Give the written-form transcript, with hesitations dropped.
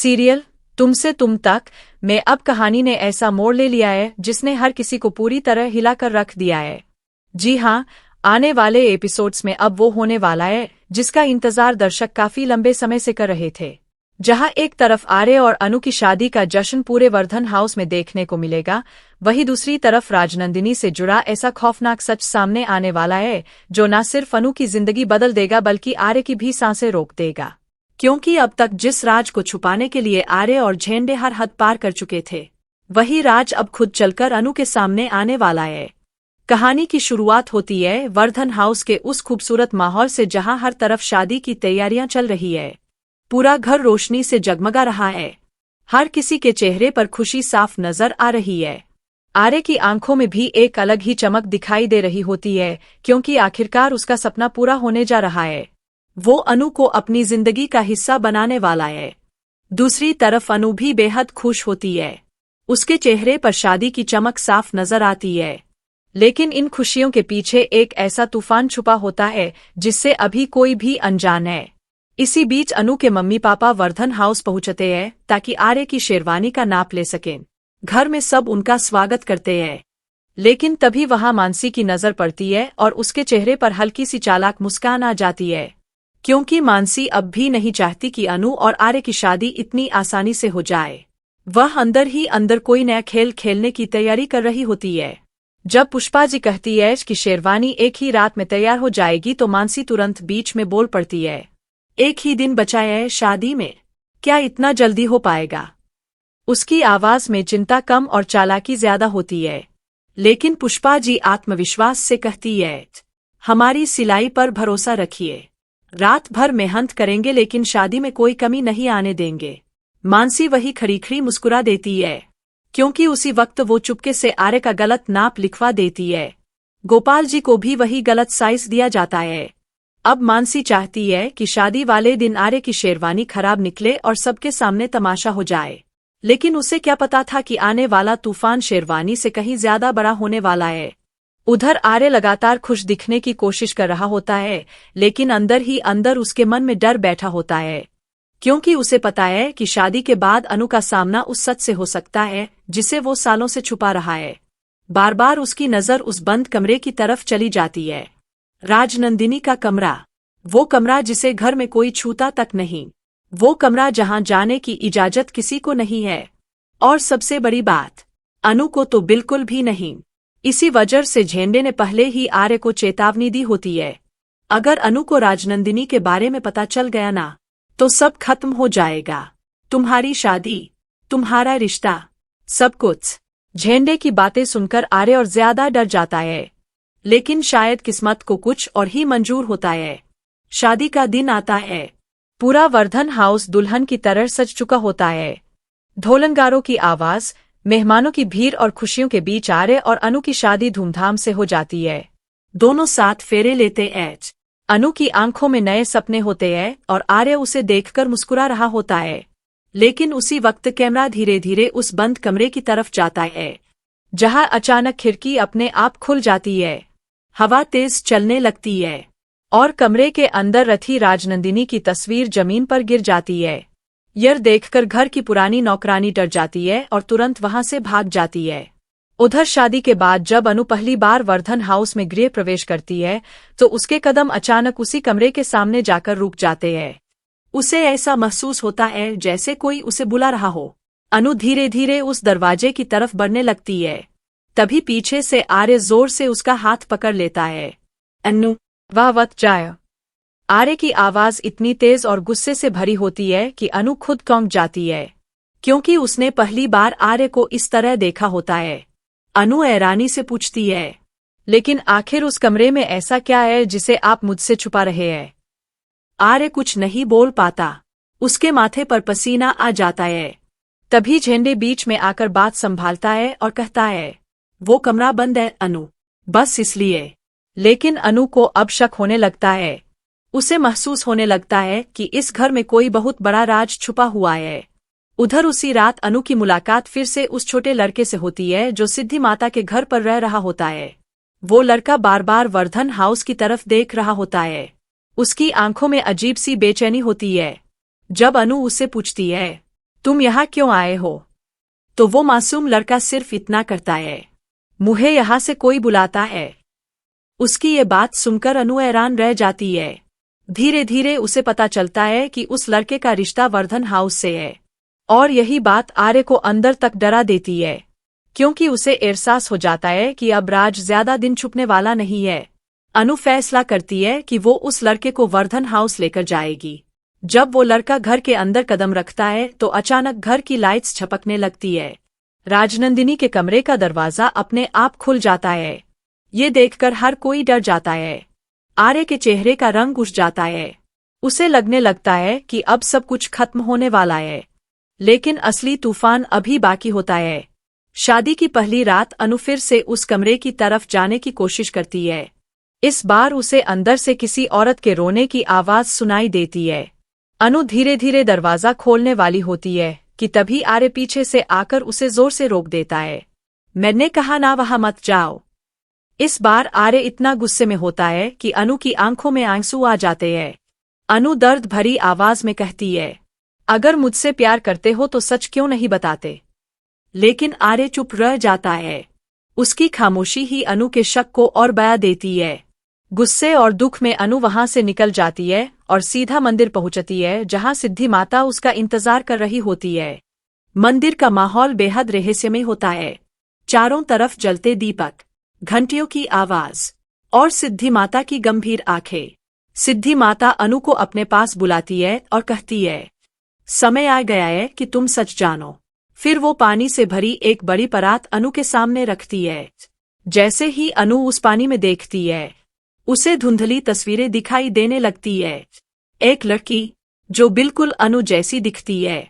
Serial तुमसे तुम तक में अब कहानी ने ऐसा मोड़ ले लिया है जिसने हर किसी को पूरी तरह हिलाकर रख दिया है। जी हाँ, आने वाले एपिसोड्स में अब वो होने वाला है जिसका इंतजार दर्शक काफी लंबे समय से कर रहे थे। जहां एक तरफ आर्य और अनु की शादी का जश्न पूरे वर्धन हाउस में देखने को मिलेगा, वहीं दूसरी तरफ राजनंदिनी से जुड़ा ऐसा खौफनाक सच सामने आने वाला है जो न सिर्फ अनु की जिंदगी बदल देगा बल्कि आर्य की भी सांसें रोक देगा। क्योंकि अब तक जिस राज को छुपाने के लिए आर्य और झेंडे हर हद पार कर चुके थे, वही राज अब खुद चलकर अनु के सामने आने वाला है। कहानी की शुरुआत होती है वर्धन हाउस के उस खूबसूरत माहौल से जहां हर तरफ शादी की तैयारियां चल रही है। पूरा घर रोशनी से जगमगा रहा है, हर किसी के चेहरे पर खुशी साफ नजर आ रही है। आर्य की आंखों में भी एक अलग ही चमक दिखाई दे रही होती है क्योंकि आखिरकार उसका सपना पूरा होने जा रहा है। वो अनु को अपनी जिंदगी का हिस्सा बनाने वाला है। दूसरी तरफ अनु भी बेहद खुश होती है, उसके चेहरे पर शादी की चमक साफ नजर आती है। लेकिन इन खुशियों के पीछे एक ऐसा तूफान छुपा होता है जिससे अभी कोई भी अनजान है। इसी बीच अनु के मम्मी पापा वर्धन हाउस पहुंचते हैं ताकि आर्य की शेरवानी का नाप ले सकें। घर में सब उनका स्वागत करते हैं, लेकिन तभी वहां मानसी की नजर पड़ती है और उसके चेहरे पर हल्की सी चालाक मुस्कान आ जाती है, क्योंकि मानसी अब भी नहीं चाहती कि अनु और आर्य की शादी इतनी आसानी से हो जाए। वह अंदर ही अंदर कोई नया खेल खेलने की तैयारी कर रही होती है। जब पुष्पा जी कहती है कि शेरवानी एक ही रात में तैयार हो जाएगी तो मानसी तुरंत बीच में बोल पड़ती है, एक ही दिन बचा है शादी में, क्या इतना जल्दी हो पाएगा? उसकी आवाज में चिंता कम और चालाकी ज्यादा होती है। लेकिन पुष्पा जी आत्मविश्वास से कहती है, हमारी सिलाई पर भरोसा रखिए, रात भर मेहनत करेंगे लेकिन शादी में कोई कमी नहीं आने देंगे। मानसी वही खड़ी मुस्कुरा देती है, क्योंकि उसी वक्त वो चुपके से आर्य का गलत नाप लिखवा देती है। गोपाल जी को भी वही गलत साइज दिया जाता है। अब मानसी चाहती है कि शादी वाले दिन आर्य की शेरवानी खराब निकले और सबके सामने तमाशा हो जाए। लेकिन उसे क्या पता था कि आने वाला तूफान शेरवानी से कहीं ज्यादा बड़ा होने वाला है। उधर आर्य लगातार खुश दिखने की कोशिश कर रहा होता है, लेकिन अंदर ही अंदर उसके मन में डर बैठा होता है, क्योंकि उसे पता है कि शादी के बाद अनु का सामना उस सच से हो सकता है जिसे वो सालों से छुपा रहा है। बार बार उसकी नजर उस बंद कमरे की तरफ चली जाती है, राजनंदिनी का कमरा, वो कमरा जिसे घर में कोई छूता तक नहीं, वो कमरा जहां जाने की इजाजत किसी को नहीं है। और सबसे बड़ी बात, अनु को तो बिल्कुल भी नहीं। इसी वजह से झेंडे ने पहले ही आर्य को चेतावनी दी होती है, अगर अनु को राजनंदिनी के बारे में पता चल गया ना तो सब खत्म हो जाएगा, तुम्हारी शादी, तुम्हारा रिश्ता, सब कुछ। झेंडे की बातें सुनकर आर्य और ज्यादा डर जाता है, लेकिन शायद किस्मत को कुछ और ही मंजूर होता है। शादी का दिन आता है, पूरा वर्धन हाउस दुल्हन की तरह सज चुका होता है। ढोलनगारों की आवाज, मेहमानों की भीड़ और खुशियों के बीच आर्य और अनु की शादी धूमधाम से हो जाती है। दोनों साथ फेरे लेते हैं। अनु की आंखों में नए सपने होते हैं और आर्य उसे देखकर मुस्कुरा रहा होता है। लेकिन उसी वक्त कैमरा धीरे धीरे उस बंद कमरे की तरफ जाता है, जहां अचानक खिड़की अपने आप खुल जाती है, हवा तेज चलने लगती है और कमरे के अंदर रथी राजनंदिनी की तस्वीर जमीन पर गिर जाती है। यह देखकर घर की पुरानी नौकरानी डर जाती है और तुरंत वहां से भाग जाती है। उधर शादी के बाद जब अनु पहली बार वर्धन हाउस में गृह प्रवेश करती है तो उसके कदम अचानक उसी कमरे के सामने जाकर रुक जाते हैं। उसे ऐसा महसूस होता है जैसे कोई उसे बुला रहा हो। अनु धीरे धीरे उस दरवाजे की तरफ बढ़ने लगती है, तभी पीछे से आर्य जोर से उसका हाथ पकड़ लेता है। अनु, वाह वत जाए। आर्य की आवाज इतनी तेज और गुस्से से भरी होती है कि अनु खुद कौंक जाती है, क्योंकि उसने पहली बार आर्य को इस तरह देखा होता है। अनु हैरानी से पूछती है, लेकिन आखिर उस कमरे में ऐसा क्या है जिसे आप मुझसे छुपा रहे हैं? आर्य कुछ नहीं बोल पाता, उसके माथे पर पसीना आ जाता है। तभी झेंडे बीच में आकर बात संभालता है और कहता है, वो कमरा बंद है अनु, बस इसलिए। लेकिन अनु को अब शक होने लगता है, उसे महसूस होने लगता है कि इस घर में कोई बहुत बड़ा राज छुपा हुआ है। उधर उसी रात अनु की मुलाकात फिर से उस छोटे लड़के से होती है जो सिद्धि माता के घर पर रह रहा होता है। वो लड़का बार बार वर्धन हाउस की तरफ देख रहा होता है, उसकी आंखों में अजीब सी बेचैनी होती है। जब अनु उससे पूछती है, तुम यहाँ क्यों आए हो? तो वो मासूम लड़का सिर्फ इतना करता है, मुझे यहाँ से कोई बुलाता है। उसकी ये बात सुनकर अनु हैरान रह जाती है। धीरे धीरे उसे पता चलता है कि उस लड़के का रिश्ता वर्धन हाउस से है, और यही बात आर्य को अंदर तक डरा देती है, क्योंकि उसे एहसास हो जाता है कि अब राज ज्यादा दिन छुपने वाला नहीं है। अनु फैसला करती है कि वो उस लड़के को वर्धन हाउस लेकर जाएगी। जब वो लड़का घर के अंदर कदम रखता है तो अचानक घर की लाइट्स झपकने लगती है। राजनंदिनी के कमरे का दरवाजा अपने आप खुल जाता है। ये देखकर हर कोई डर जाता है। आर्य के चेहरे का रंग उठ जाता है। उसे लगने लगता है कि अब सब कुछ खत्म होने वाला है, लेकिन असली तूफान अभी बाकी होता है। शादी की पहली रात अनु फिर से उस कमरे की तरफ जाने की कोशिश करती है। इस बार उसे अंदर से किसी औरत के रोने की आवाज सुनाई देती है। अनु धीरे धीरे दरवाजा खोलने वाली होती है कि तभी आर्य पीछे से आकर उसे जोर से रोक देता है। मैंने कहा ना वहां मत जाओ। इस बार आर्य इतना गुस्से में होता है कि अनु की आंखों में आंसू आ जाते हैं। अनु दर्द भरी आवाज में कहती है, अगर मुझसे प्यार करते हो तो सच क्यों नहीं बताते? लेकिन आर्य चुप रह जाता है। उसकी खामोशी ही अनु के शक को और बढ़ा देती है। गुस्से और दुख में अनु वहां से निकल जाती है और सीधा मंदिर पहुंचती है, जहां सिद्धि माता उसका इंतजार कर रही होती है। मंदिर का माहौल बेहद रहस्यमय होता है। चारों तरफ जलते दीपक, घंटियों की आवाज और सिद्धि माता की गंभीर आंखें। सिद्धि माता अनु को अपने पास बुलाती है और कहती है, समय आ गया है कि तुम सच जानो। फिर वो पानी से भरी एक बड़ी परात अनु के सामने रखती है। जैसे ही अनु उस पानी में देखती है, उसे धुंधली तस्वीरें दिखाई देने लगती है। एक लड़की जो बिल्कुल अनु जैसी दिखती है,